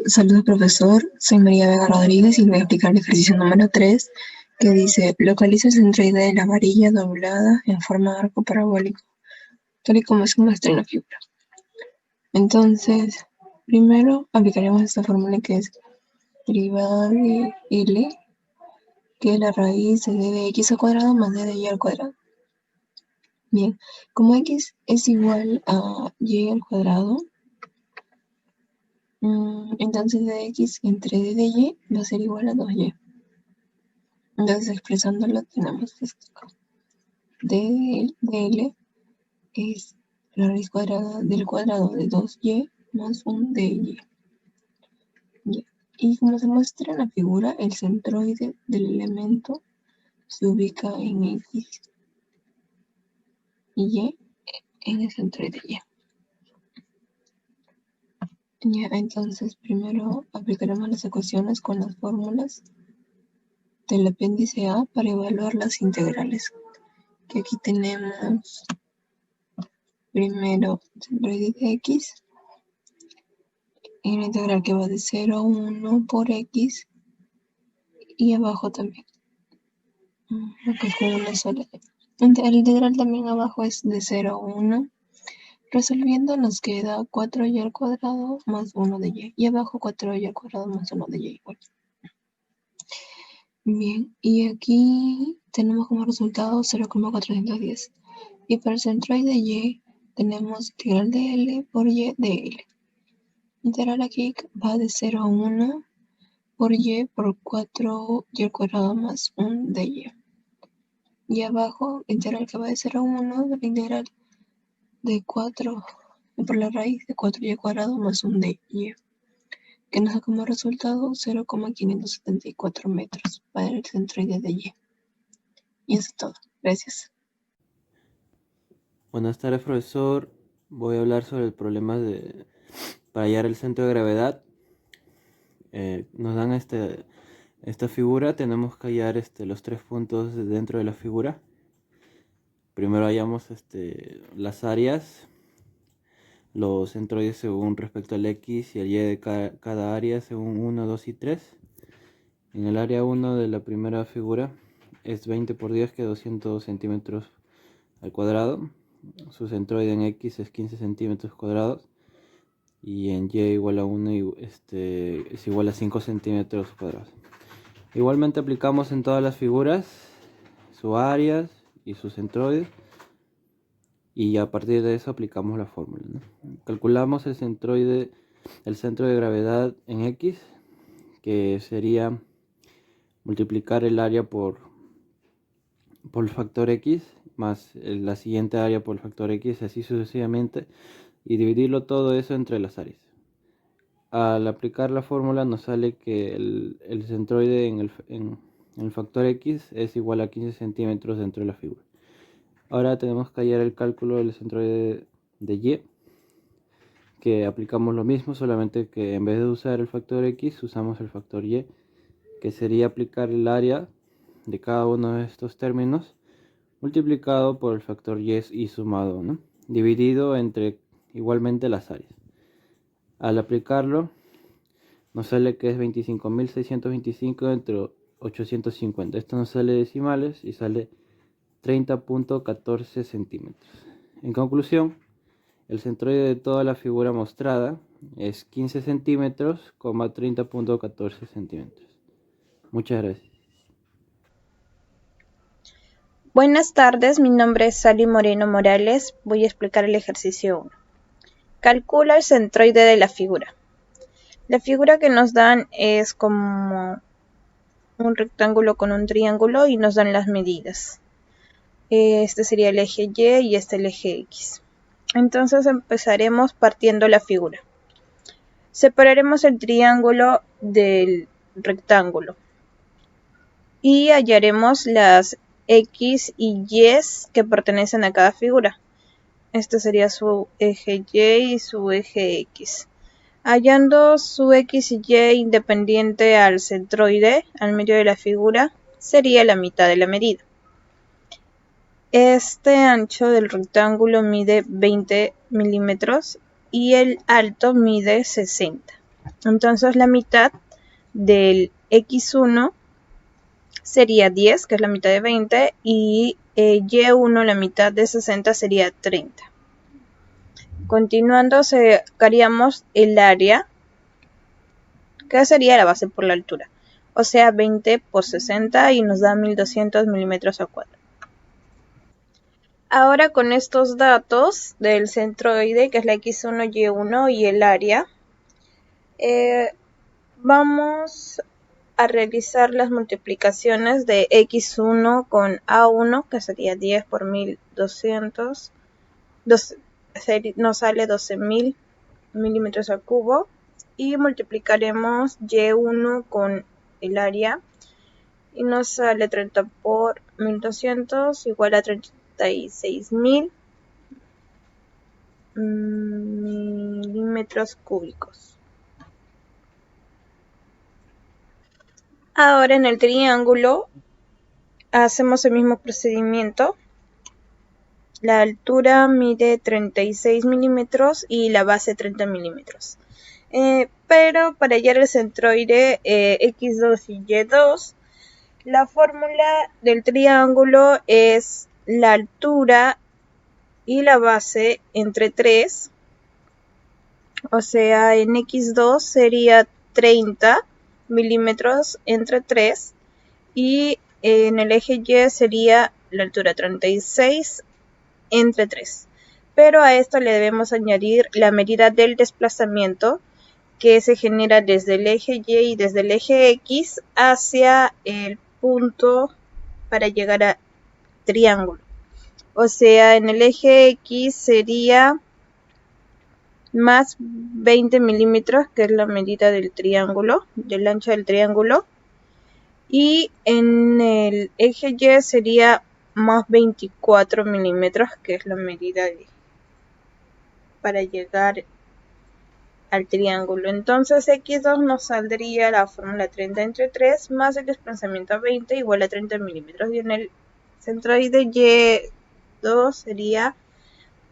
Saludos, profesor. Soy María Vega Rodríguez y voy a explicar el ejercicio número 3, que dice: localiza el centroide de la varilla doblada en forma de arco parabólico, tal y como se muestra en la figura. Entonces, primero aplicaremos esta fórmula que es derivada de L, que es la raíz de d de x al cuadrado más d de y al cuadrado. Bien, como x es igual a y al cuadrado, entonces dx entre d de y va a ser igual a 2y. Entonces, expresándolo, tenemos esto acá. d de L es la raíz cuadrada del cuadrado de 2y más un dy. Y como se muestra en la figura, el centroide del elemento se ubica en x y y en el centroide y. Ya, entonces primero aplicaremos las ecuaciones con las fórmulas del apéndice A para evaluar las integrales. Que aquí tenemos primero centroide de x, y la integral que va de 0 a 1 por x, y abajo también, acá es con una sola. El integral también abajo es de 0 a 1. Resolviendo nos queda 4y al cuadrado más 1 de y. Y abajo 4y al cuadrado más 1 de y igual. Bien, y aquí tenemos como resultado 0,410. Y para el centroide y tenemos integral de L por y de L. Integral aquí va de 0 a 1 por y por 4y al cuadrado más 1 de y. Y abajo, integral que va de 0 a 1, la integral de 4 por la raíz de 4y al cuadrado más 1 de y, que nos da como resultado 0,574 metros para el centroide de y. Y eso es todo. Gracias. Buenas tardes, profesor. Voy a hablar sobre el problema para hallar el centro de gravedad. Nos dan esta figura, tenemos que hallar los 3 puntos dentro de la figura. Primero hallamos las áreas, los centroides según respecto al x y el y de cada área según 1, 2 y 3. En el área 1 de la primera figura es 20 por 10, que 200 centímetros al cuadrado. Su centroide en x es 15 centímetros cuadrados. Y en y igual a 1 es igual a 5 centímetros cuadrados. Igualmente aplicamos en todas las figuras sus áreas y sus centroides, y a partir de eso aplicamos la fórmula, ¿no? Calculamos el centro de gravedad en x, que sería multiplicar el área por el factor x más la siguiente área por el factor x, así sucesivamente, y dividirlo todo eso entre las áreas. Al aplicar la fórmula nos sale que el centroide en el factor x es igual a 15 centímetros dentro de la figura. Ahora tenemos que hallar el cálculo del centroide de y, que aplicamos lo mismo, solamente que en vez de usar el factor x usamos el factor y, que sería aplicar el área de cada uno de estos términos multiplicado por el factor y sumado, ¿no? Dividido entre igualmente las áreas. Al aplicarlo nos sale que es 25.625 entre 850. Esto nos sale decimales y sale 30.14 centímetros. En conclusión, el centroide de toda la figura mostrada es 15 centímetros, 30.14 centímetros. Muchas gracias. Buenas tardes, mi nombre es Sally Moreno Morales. Voy a explicar el ejercicio 1. Calcula el centroide de la figura. La figura que nos dan es como un rectángulo con un triángulo y nos dan las medidas. Este sería el eje Y y este el eje X. Entonces empezaremos partiendo la figura. Separaremos el triángulo del rectángulo y hallaremos las X y Y que pertenecen a cada figura. Este sería su eje Y y su eje X. Hallando su X y Y independiente al centroide, al medio de la figura, sería la mitad de la medida. Este ancho del rectángulo mide 20 milímetros y el alto mide 60. Entonces la mitad del x1 sería 10, que es la mitad de 20, y y1, la mitad de 60, sería 30. Continuando, sacaríamos el área, que sería la base por la altura. O sea, 20 por 60 y nos da 1200 milímetros al cuadrado. Ahora con estos datos del centroide, que es la x1, y1 y el área, vamos a realizar las multiplicaciones de x1 con a1, que sería 10 por 1200, nos sale 12.000 milímetros al cubo, y multiplicaremos y1 con el área y nos sale 30 por 1200 igual a 36.000 milímetros cúbicos. Ahora en el triángulo hacemos el mismo procedimiento. La altura mide 36 milímetros y la base 30 milímetros. Pero para hallar el centroide x2 y y2, la fórmula del triángulo es la altura y la base entre 3. O sea, en x2 sería 30 milímetros entre 3. Y en el eje Y sería la altura 36 entre 3. Pero a esto le debemos añadir la medida del desplazamiento, que se genera desde el eje Y y desde el eje X hacia el punto para llegar al triángulo. O sea, en el eje X sería más 20 milímetros, que es la medida del triángulo, del ancho del triángulo. Y en el eje Y sería más 24 milímetros, que es la medida para llegar al triángulo. Entonces x2 nos saldría la fórmula 30 entre 3 más el desplazamiento 20 igual a 30 milímetros. Y en el centroide y2 sería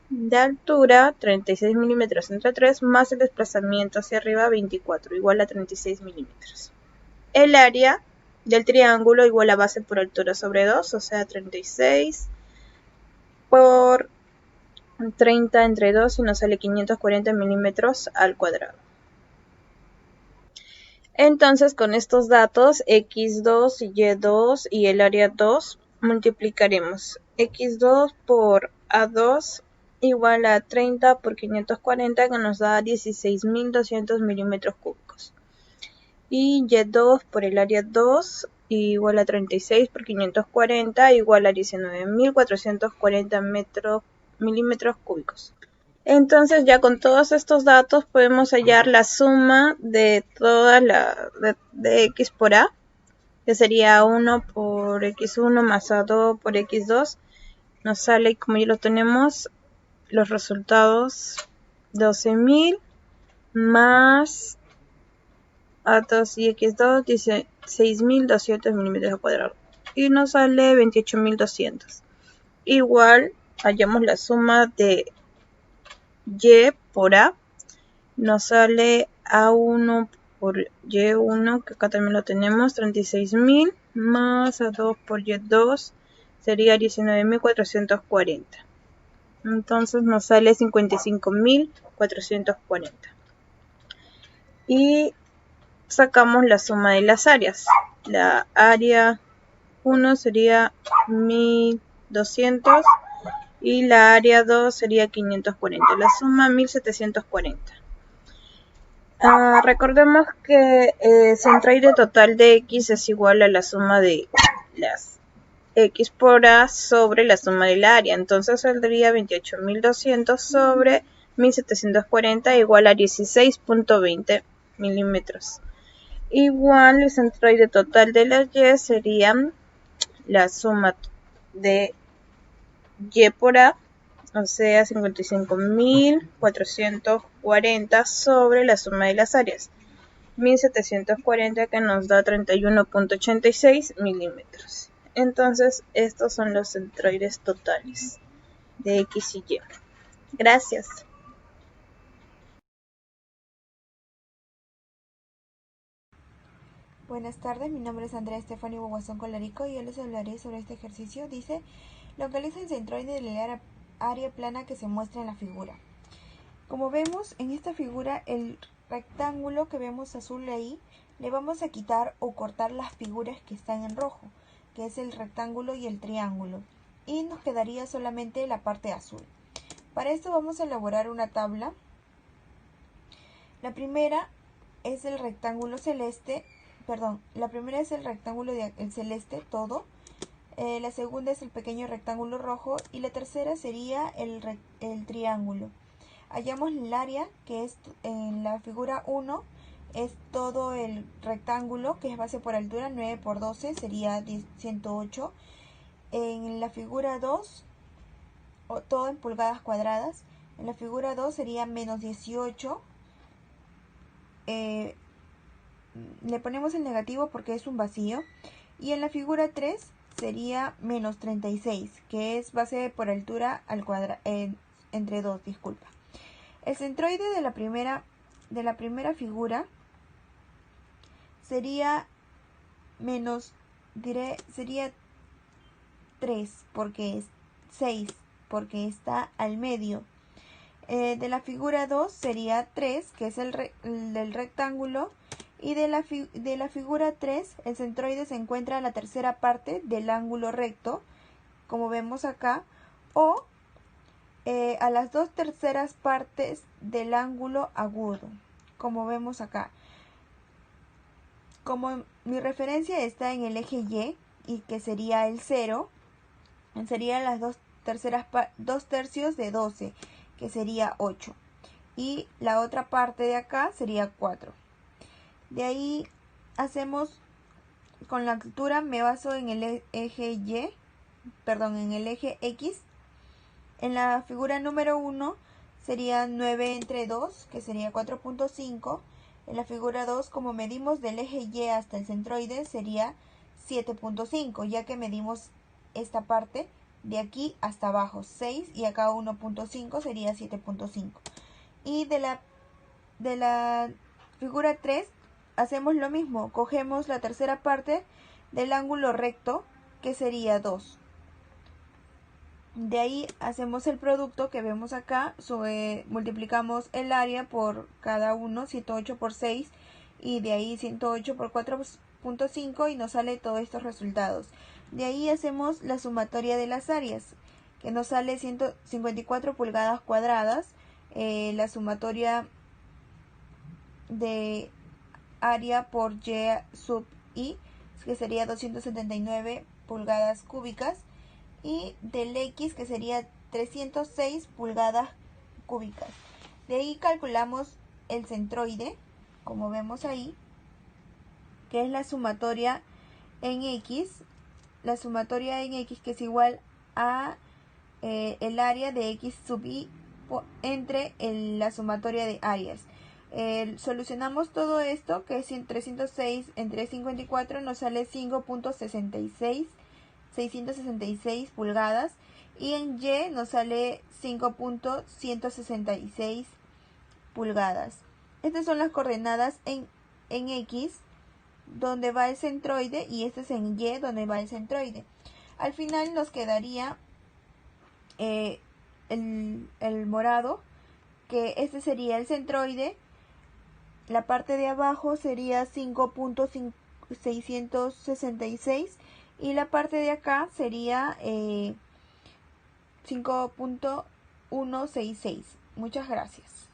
de altura 36 milímetros entre 3 más el desplazamiento hacia arriba 24 igual a 36 milímetros. El área del triángulo igual a base por altura sobre 2, o sea 36 por 30 entre 2 y nos sale 540 milímetros al cuadrado. Entonces con estos datos x2 y y2 y el área 2 multiplicaremos x2 por a2 igual a 30 por 540, que nos da 16.200 milímetros cúbicos. Y y2 por el área 2 igual a 36 por 540 igual a 19.440 milímetros cúbicos. Entonces ya con todos estos datos podemos hallar la suma de toda de x por a, que sería 1 por x1 más a2 por x2. Nos sale, como ya lo tenemos, los resultados 12.000 más a2 y x2, 16.200 milímetros al cuadrado. Y nos sale 28.200. Igual hallamos la suma de y por a, nos sale a1 por y1, que acá también lo tenemos, 36.000 más a2 por y2 sería 19.440. Entonces nos sale 55.440. Y sacamos la suma de las áreas. La área 1 sería 1.200 y la área 2 sería 540. La suma 1.740. Recordemos que el centroide total de x es igual a la suma de las x por a sobre la suma del área. Entonces saldría 28.200 sobre 1.740 igual a 16.20 milímetros. Igual el centroide total de las y sería la suma de y por a, o sea 55.440 sobre la suma de las áreas, 1.740, que nos da 31.86 milímetros. Entonces estos son los centroides totales de x y y. Gracias. Buenas tardes, mi nombre es Andrea Estefani Boguazón Colarico y yo les hablaré sobre este ejercicio. Dice, localiza el centroide de la área plana que se muestra en la figura. Como vemos en esta figura, el rectángulo que vemos azul ahí, le vamos a quitar o cortar las figuras que están en rojo, que es el rectángulo y el triángulo, y nos quedaría solamente la parte azul. Para esto vamos a elaborar una tabla. La primera es el rectángulo celeste. La primera es el rectángulo el celeste, todo. La segunda es el pequeño rectángulo rojo y la tercera sería el triángulo. Hallamos el área, que es en la figura 1, es todo el rectángulo, que es base por altura, 9 por 12, sería 108. En la figura 2, todo en pulgadas cuadradas, en la figura 2 sería menos 18. Le ponemos el negativo porque es un vacío. Y en la figura 3 sería menos 36, que es base por altura al entre 2, disculpa. El centroide de la primera figura sería sería 3 porque es 6 porque está al medio. De la figura 2 sería 3, que es el del rectángulo. Y de la figura 3, el centroide se encuentra en la tercera parte del ángulo recto, como vemos acá, o a las 2/3 partes del ángulo agudo, como vemos acá. Como mi referencia está en el eje Y, que sería el 0, serían las 2/3 de 12, que sería 8. Y la otra parte de acá sería 4. De ahí hacemos, con la altura me baso en el eje en el eje X. En la figura número 1 sería 9 entre 2, que sería 4.5. En la figura 2, como medimos del eje Y hasta el centroide, sería 7.5, ya que medimos esta parte de aquí hasta abajo, 6, y acá 1.5 sería 7.5. Y de la figura 3 hacemos lo mismo, cogemos la tercera parte del ángulo recto, que sería 2. De ahí hacemos el producto que vemos acá, multiplicamos el área por cada uno, 108 por 6, y de ahí 108 por 4.5, y nos sale todos estos resultados. De ahí hacemos la sumatoria de las áreas, que nos sale 154 pulgadas cuadradas, la sumatoria de área por Y sub I, que sería 279 pulgadas cúbicas, y del X, que sería 306 pulgadas cúbicas. De ahí calculamos el centroide, como vemos ahí, que es la sumatoria en X, que es igual a el área de X sub I entre la sumatoria de áreas. Solucionamos todo esto, que es 306 entre 54, nos sale 5.666 pulgadas, y en Y nos sale 5.166 pulgadas. Estas son las coordenadas en X, donde va el centroide, y este es en Y, donde va el centroide. Al final nos quedaría el morado, que este sería el centroide. La parte de abajo sería 5.666 y la parte de acá sería 5.166. Muchas gracias.